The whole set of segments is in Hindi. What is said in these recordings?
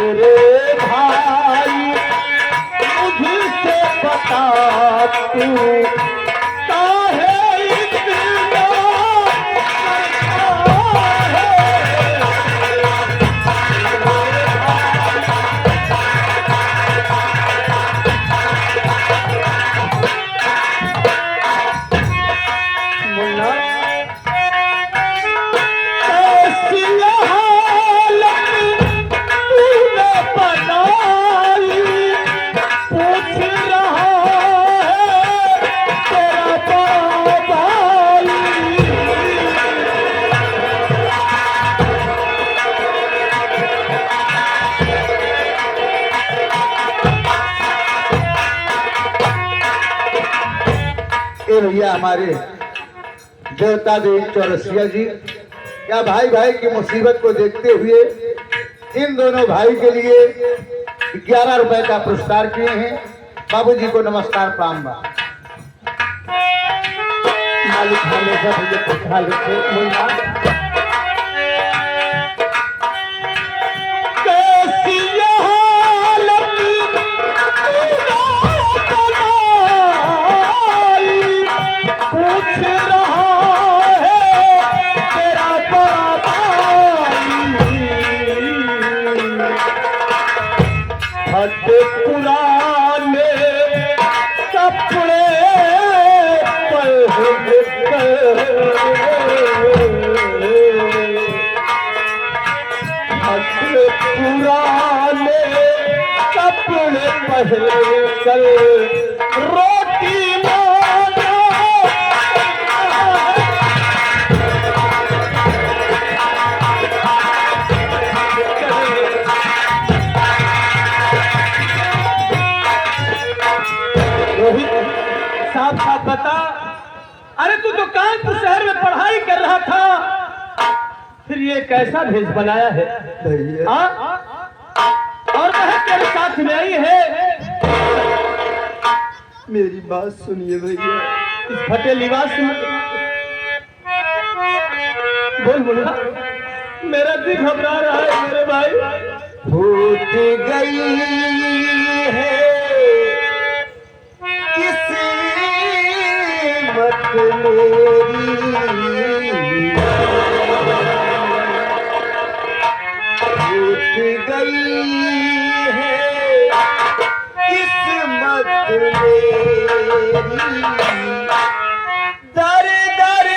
मेरे भाई मुझसे बता तू काहे इतना भैया हमारे देवता देव चौरसिया जी या भाई भाई की मुसीबत को देखते हुए इन दोनों भाई के लिए 11 रुपए का पुरस्कार किए हैं। बाबूजी को नमस्कार प्रणाम। मालिक हमेशा मुझे खुशहाल रखे। पुराने कपड़े पुराने कपड़े पहले कर रोटी साफ साफ बता। अरे तू तो कानपुर शहर में पढ़ाई कर रहा था, फिर ये कैसा भेष बनाया है? और वह तेरे साथ में आई है। मेरी बात सुनिए भैया। इस फटे लिबास में बोल बोला, मेरा दिल घबरा रहा है मेरे भाई। फूट गई है मेरी, टूट गई है किस्मत मेरी। दर दर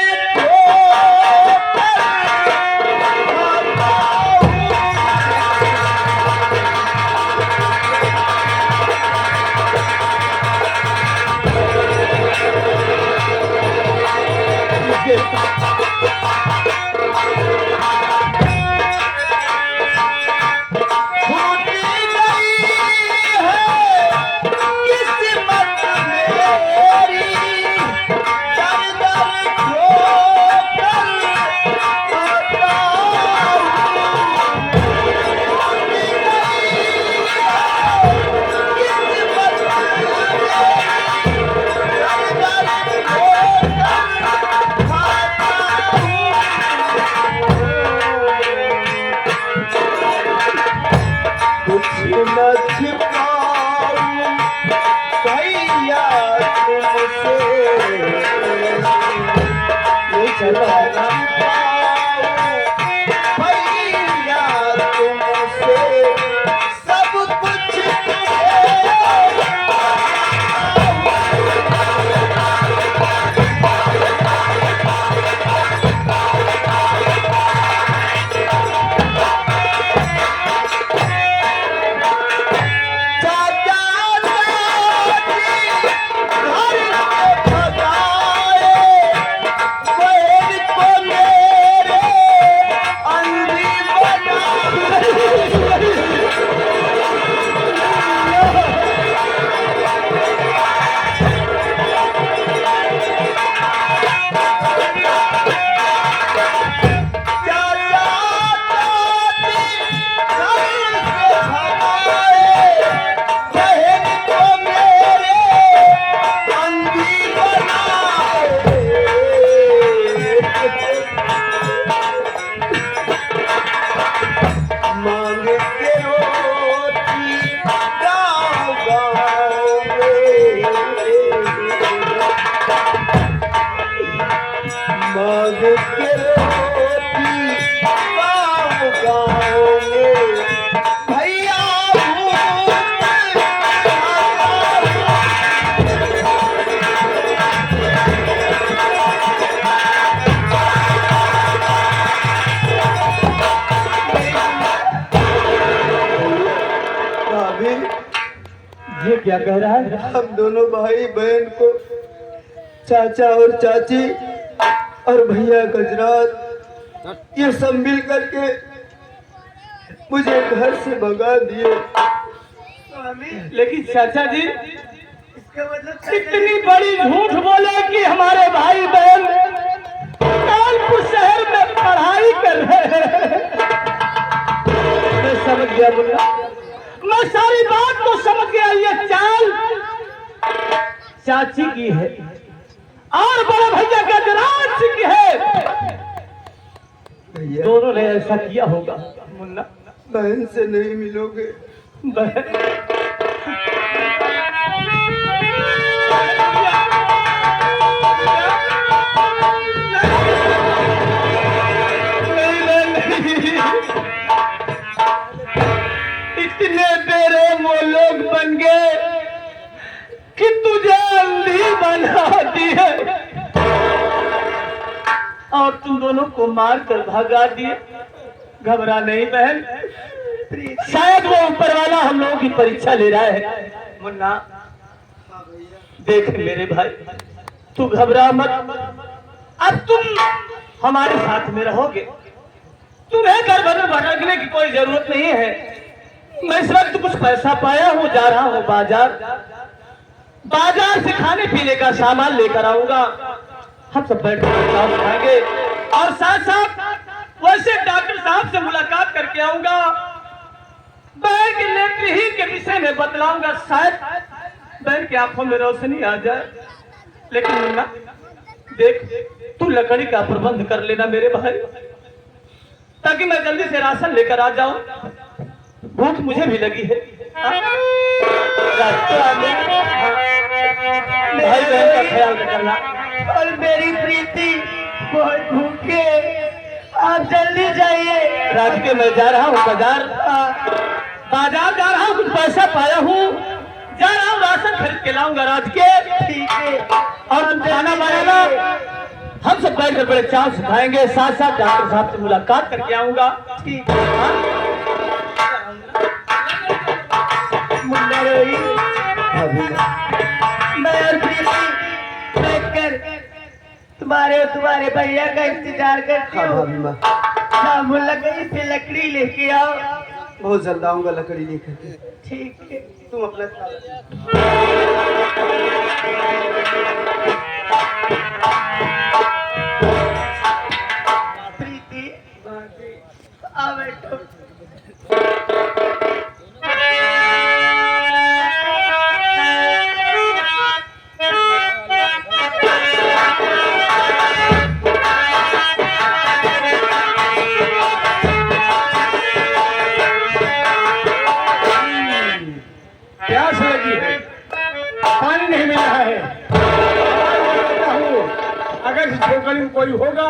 के रोटी गाँव में भैया भाभी, ये क्या कह रहा है? हम दोनों भाई बहन को चाचा और चाची और भैया गुजरात ये सब मिल करके मुझे घर से भगा दिए। लेकिन चाचा जी इसका मतलब इतनी बड़ी झूठ बोले कि हमारे भाई बहन कानपुर शहर में पढ़ाई कर रहे हैं। मैं समझ गया मुन्ना, मैं सारी बात को समझ गया। ये चाल चाची की है और बड़े भैया के दराज की है। भैया दोनों ने ऐसा किया होगा मुन्ना। बहन से नहीं मिलोगे? बहन इतने तेरे वो लोग बन गए कि तुझे अंधी बना दिए और तुम दोनों को मार कर भगा दिए। घबरा नहीं बहन, शायद वो ऊपर वाला हम लोगों की परीक्षा ले रहा है। मुन्ना देख मेरे भाई, तू घबरा मत। अब तुम हमारे साथ में रहोगे, तुम्हें घर भर में भटकने की कोई जरूरत नहीं है। मैं इस वक्त कुछ पैसा पाया हूँ, जा रहा हूँ बाजार से खाने पीने का सामान लेकर आऊंगा। हम सब बैठ कर चाय खाएंगे और साथ साथ वैसे डॉक्टर साहब से मुलाकात करके आऊंगा। बहन की नेत्रहीन के विषय में बतलाऊंगा, शायद बहन की आंखों में रोशनी आ जाए। लेकिन मुन्ना देख, तू लकड़ी का प्रबंध कर लेना मेरे भाई, ताकि मैं जल्दी से राशन लेकर आ जाऊं। भूख मुझे भी लगी है। रास्ते में भाई बहन का ख्याल रखना। और मेरी प्रीति बहुत भूखे, आप जल्दी जाइए। रात के मैं जा रहा हूँ बाजार जा रहा हूँ, कुछ पैसा पाया हूँ, जा रहा हूँ राशन खरीद के लाऊंगा रात के। ठीक है। और तुम खाना बनाना, हम सब बैठकर बड़े चाव से खाएंगे। साथ साथ डॉक्टर साहब से मुलाकात करके आऊंगा। ठीक है। मुन्ना रोई, मैं और प्रीति बैठकर तुम्हारे भैया का इंतजार करती हूँ। हाँ मुन्ना, कहीं से लकड़ी लेके आओ। बहुत जल्द आऊंगा लकड़ी लेकर के। ठीक है, तुम अपना प्रीति आ बैठो। प्यास लगी है, पानी नहीं मिल रहा है। अगर इस झोपड़ी में कोई होगा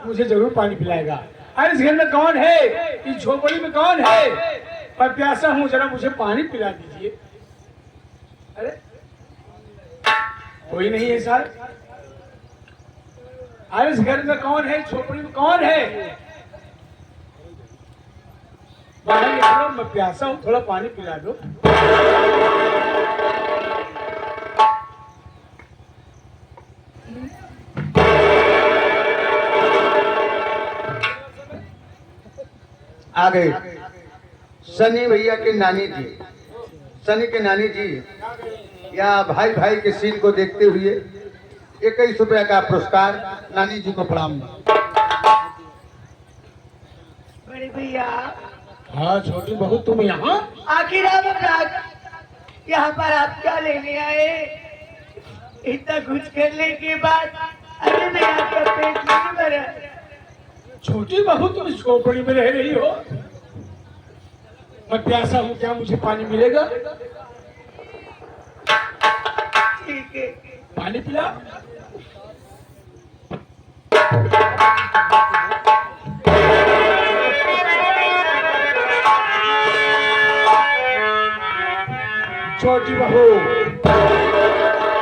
मुझे जरूर पानी पिलाएगा। अरे इस घर में कौन है, इस झोपड़ी में कौन है? मैं प्यासा हूँ, जरा मुझे पानी पिला दीजिए। अरे कोई नहीं है सर। अरे इस घर में कौन है, झोपड़ी में कौन है? बाहर निकलो, मैं प्यासा हूँ, थोड़ा पानी पिला दो। आ गए सनी भैया के नानी जी, सनी के नानी जी। या भाई भाई के सीन को देखते हुए 21 रुपया का पुरस्कार नानी जी को प्रणाम। बड़े भैया, हाँ छोटी बहू, तुम यहाँ? आखिर आप यहाँ पर आप क्या लेने आए? इतना कुछ करने के बाद अरे मैं आपका पेट नहीं भरा। छोटी बहू, तुम इस झोपड़ी में रह रही हो, मैं प्यासा हूँ, क्या मुझे पानी मिलेगा? ठीक है, पानी पिला। छोटी बहू,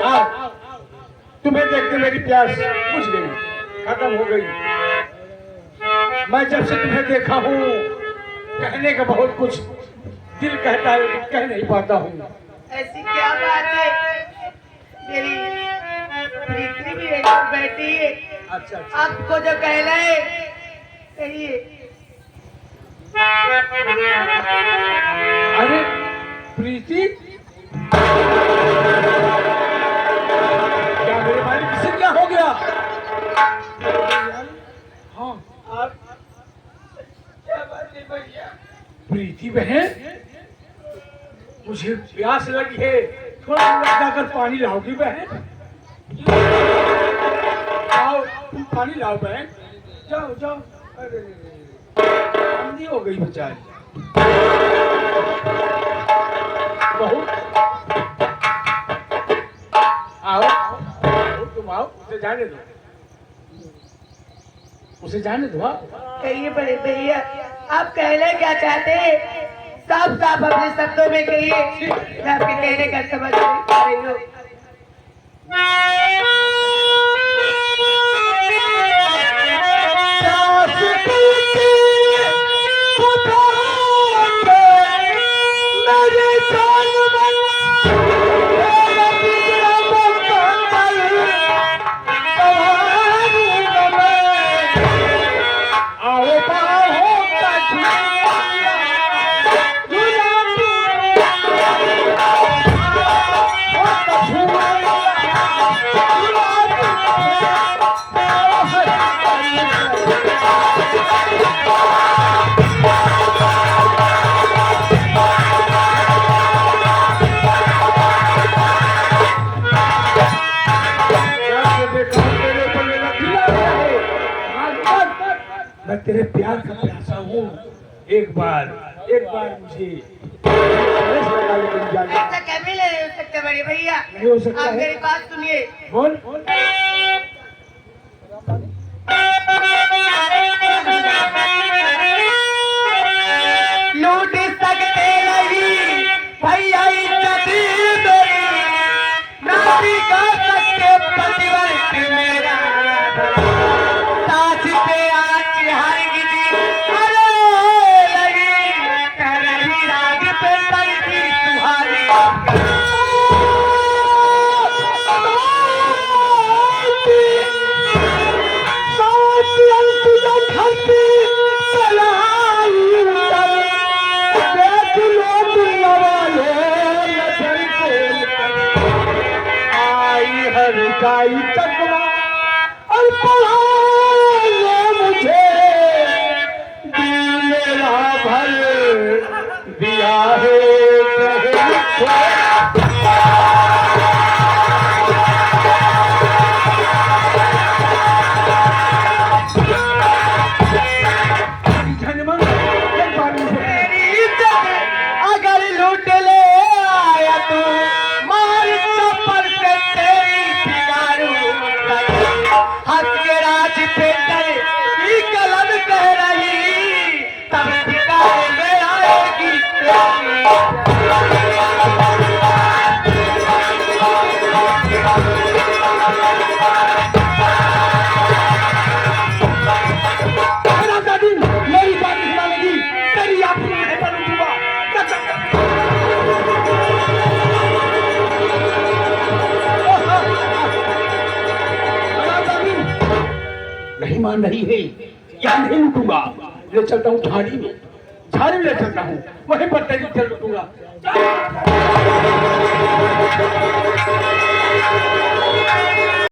आओ। तुम्हें देखते मेरी प्यास बुझ गई, खत्म हो गई। मैं जब से तुम्हें देखा हूँ, कहने का बहुत कुछ दिल कहता है, लेकिन कह नहीं पाता हूँ। ऐसी क्या बात है? मेरी प्रीति भी एक बैठी है। अच्छा, आपको जो कहना है कहिए। अरे प्रीति, क्या मेरे मालिक किसे क्या हो गया? हाँ, आप क्या बात है भैया? प्रीति बहन, मुझे प्यास लगी है, थोड़ा अंदर जाकर पानी लाओगी बहन? आओ, तुम पानी लाओ बहन, जाओ जाओ। अरे अंधी हो गई बेचारी। बहू, आओ, तुम आओ, उसे जाने दो, उसे जाने दो। हाँ, कहिए बड़े भैया, आप कहना क्या चाहते हैं? साफ साफ अपने शब्दों में कहिए। मैं आपके कहने का समझ नहीं पा रही हूँ। मैं तेरे प्यार का प्यासा हूँ। एक बार मुझे ऐसा कभी नहीं हो सकता बड़े भैया। नहीं हो सकता आप है? मेरी बात सुनिए। बोल। लूट सकते नहीं भैया इज्जत मेरी, नाती का सकते प्रतिवर्ष मेरा। साथ पे आज हार गिरी, अरे लगी कह रही राग पे तलती तुम्हारी। गाई तकवा और पढ़ाए मुझे, दिल मेरा भर दिया है अगर लूट ले आया तू मार चप्पल से तेरी बिगाड़ू। हंस के राज पे तेरी कलम कह रही, तब बिगाड़े में आएगी तेरी। मेरी बात नहीं मानेगी, तेरी अपनी नहीं बनूंगा। नहीं मान रही है, या नहीं लूटूंगा। ले चलता हूँ झाड़ी में ले चलता हूँ, वहीं पर तेरी चल लूटूंगा।